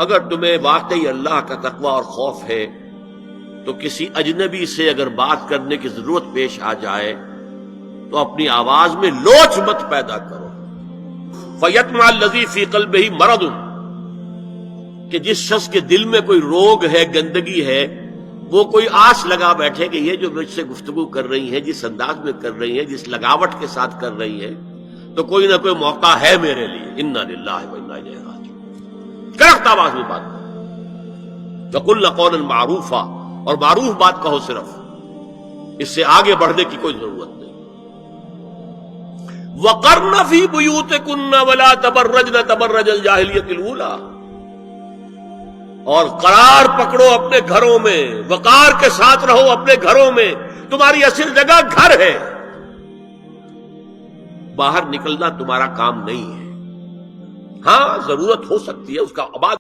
اگر تمہیں واقعی اللہ کا تقوی اور خوف ہے تو کسی اجنبی سے اگر بات کرنے کی ضرورت پیش آ جائے تو اپنی آواز میں لوچ مت پیدا کرو. فَيَطْمَعَ الَّذِي فِي قَلْبِهِ مَرَضٌ، کہ جس شخص کے دل میں کوئی روگ ہے، گندگی ہے، وہ کوئی آس لگا بیٹھے کہ یہ جو مجھ سے گفتگو کر رہی ہیں، جس انداز میں کر رہی ہیں، جس لگاوٹ کے ساتھ کر رہی ہیں، تو کوئی نہ کوئی موقع ہے میرے لیے. اِنَّا لِلَّهِ وَإِنَّا إِلَيْهِ راجعون. کرخت آواز میں بات کرو. وَقُلْنَا قَوْلًا مَعْرُوفًا، اور معروف بات کہو صرف، اس سے آگے بڑھنے کی کوئی ضرورت نہیں. وَقَرْنَ فِي بُيُوتِكُنَّ وَلَا تَبَرَّجْنَ تَبَرَّجَ الْجَاهِلِيَّةِ الْأُولَىٰ، اور قرار پکڑو اپنے گھروں میں، وقار کے ساتھ رہو اپنے گھروں میں. تمہاری اصل جگہ گھر ہے، باہر نکلنا تمہارا کام نہیں ہے. ہاں ضرورت ہو سکتی ہے اس کا آباد